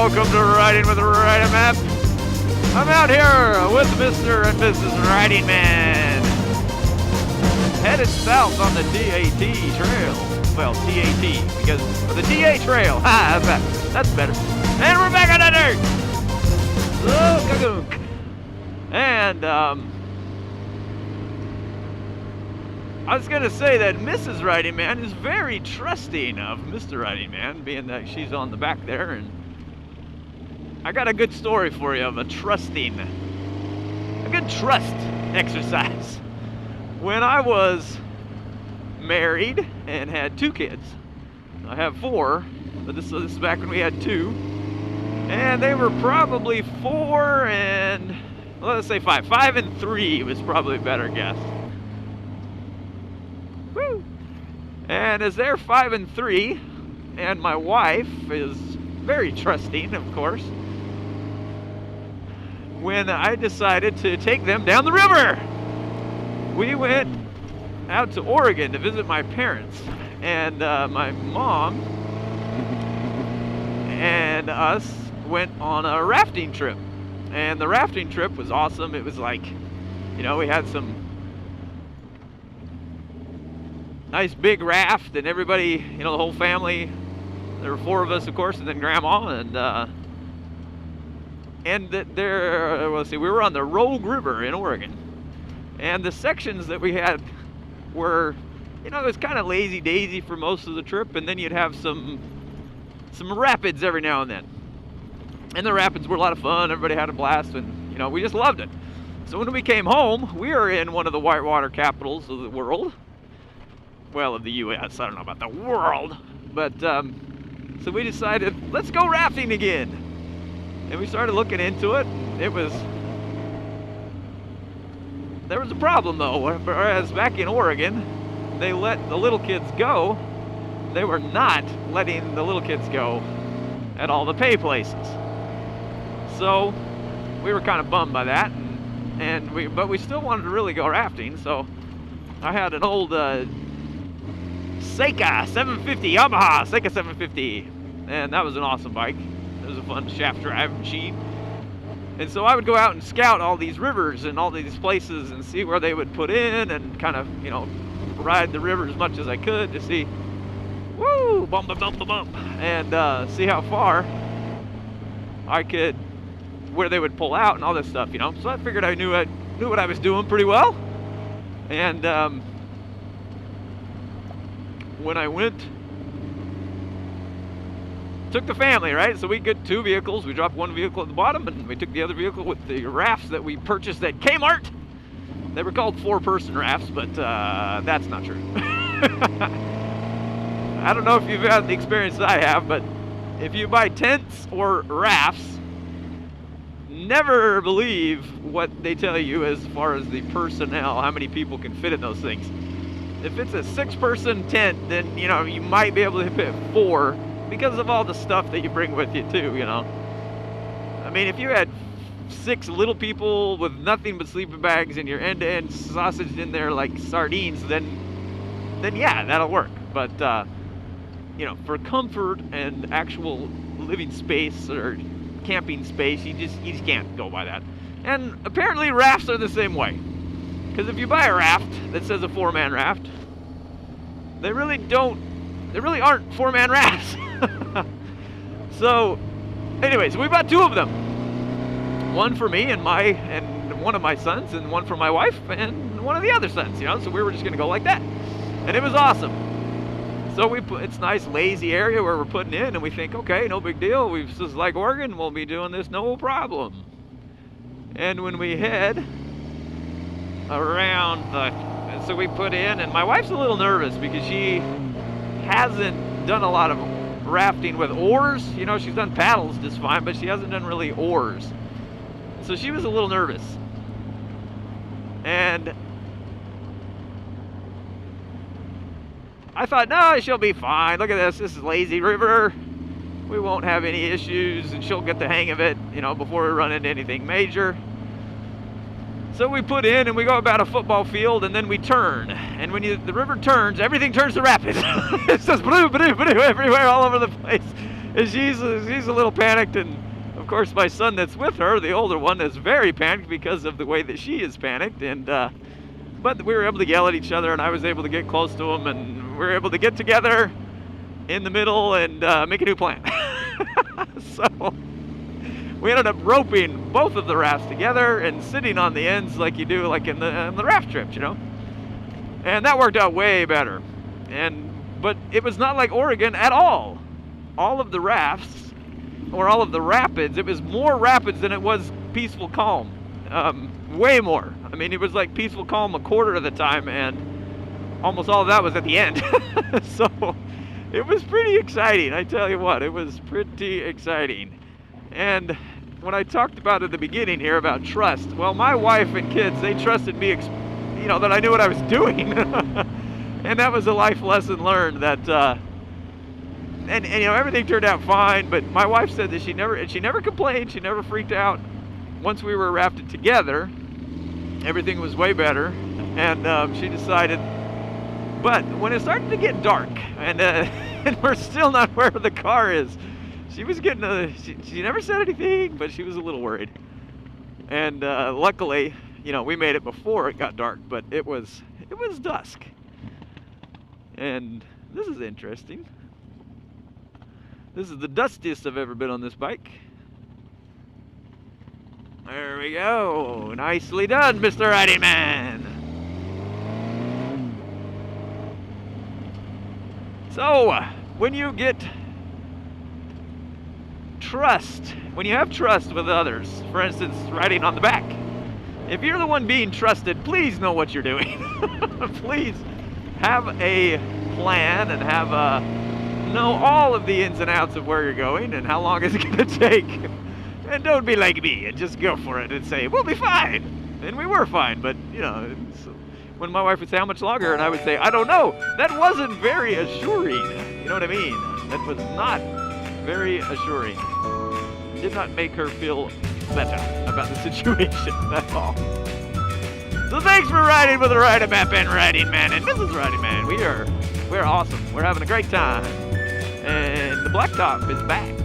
welcome to Riding with Riding Mann. I'm out here with Mr. and Mrs. Riding Mann, headed south on the TAT trail. Well, TAT, because of the TA trail. Ha, that's better. And we're back on the dirt. Oh, and, I was going to say that Mrs. Riding Mann is very trusting of Mr. Riding Mann, being that she's on the back there, and I got a good story for you of a good trust exercise. When I was married and had 2 kids, I have 4, but this is back when we had 2, and they were probably 4 and, let's say 5. 5 and 3 was probably a better guess. Woo! And as they're 5 and 3, and my wife is very trusting, of course, when I decided to take them down the river, we went out to Oregon to visit my parents, and my mom and us went on a rafting trip, and the rafting trip was awesome. It was like, you know, we had some nice big raft, and everybody, you know, the whole family. There were 4 of us, of course, and then Grandma, let's see, we were on the Rogue River in Oregon, and the sections that we had were, you know, it was kind of lazy-daisy for most of the trip, and then you'd have some rapids every now and then, and the rapids were a lot of fun. Everybody had a blast, and, you know, we just loved it. So when we came home, we were in one of the whitewater capitals of the world. Well, of the U.S. I don't know about the world, but so we decided, let's go rafting again, and we started looking into it. There was a problem though. Whereas back in Oregon, they let the little kids go, they were not letting the little kids go at all the pay places. So we were kind of bummed by that, but we still wanted to really go rafting. So I had an old Seika 750, Yamaha Seika 750, and that was an awesome bike. It was a fun shaft drive machine, and so I would go out and scout all these rivers and all these places and see where they would put in, and kind of, you know, ride the river as much as I could to see, woo, bump, and see how far I could, where they would pull out and all this stuff, you know. So I figured I knew what I was doing pretty well, and when I went, took the family, right? So we get 2 vehicles. We dropped 1 vehicle at the bottom, and we took the other vehicle with the rafts that we purchased at Kmart. They were called 4-person rafts, but that's not true. I don't know if you've had the experience that I have, but if you buy tents or rafts, never believe what they tell you as far as the personnel, how many people can fit in those things. If it's a 6-person tent, then, you know, you might be able to fit 4 because of all the stuff that you bring with you too, you know. I mean, if you had 6 little people with nothing but sleeping bags and your end-to-end sausage in there like sardines, then yeah, that'll work. But you know, for comfort and actual living space or camping space, you just can't go by that. And apparently rafts are the same way. Because if you buy a raft that says a 4-man raft, they really aren't 4-man rafts. So, anyways, we bought 2 of them. One for me and one of my sons, and one for my wife and one of the other sons, you know. So we were just gonna go like that, and it was awesome. So it's a nice lazy area where we're putting in, and we think, okay, no big deal. This is like Oregon, we'll be doing this no problem. And when we head around so we put in, and my wife's a little nervous because she hasn't done a lot of rafting with oars. You know, she's done paddles just fine, but she hasn't done really oars. So she was a little nervous. And I thought, no, she'll be fine. Look at this. This is lazy river. We won't have any issues, and she'll get the hang of it, you know, before we run into anything major. So we put in, and we go about a football field, and then we turn. And when the river turns, everything turns to rapids. It's just blue everywhere, all over the place. And she's a little panicked, and of course my son that's with her, the older one, is very panicked because of the way that she is panicked. And but we were able to yell at each other, and I was able to get close to him, and we were able to get together in the middle and make a new plan. So we ended up roping both of the rafts together and sitting on the ends like you do like in the raft trips, you know. And that worked out way better. But it was not like Oregon at all. All of the rafts, or all of the rapids, it was more rapids than it was peaceful calm. Way more. I mean, it was like peaceful calm a quarter of the time, and almost all of that was at the end. So it was pretty exciting. I tell you what, it was pretty exciting. And when I talked about at the beginning here about trust, well, my wife and kids, they trusted me, you know, that I knew what I was doing. And that was a life lesson learned, that and you know, everything turned out fine. But my wife said that she never complained, she never freaked out. Once we were rafted together, everything was way better. And she decided, but when it started to get dark and and we're still not where the car is, she was getting she never said anything, but she was a little worried. And luckily, you know, we made it before it got dark, but it was dusk. And this is interesting. This is the dustiest I've ever been on this bike. There we go. Nicely done, Mr. Riding Man. So, when you get trust, when you have trust with others, for instance, riding on the back, if you're the one being trusted, please know what you're doing. Please have a plan and know all of the ins and outs of where you're going and how long is it going to take. And don't be like me and just go for it and say, we'll be fine. And we were fine, but, you know, when my wife would say, how much longer? And I would say, I don't know. That wasn't very assuring. You know what I mean? That was not very assuring. Did not make her feel better about the situation at all. So thanks for riding with the Riding Map and Riding Man and Mrs. Riding Man. We're awesome. We're having a great time. And the blacktop is back.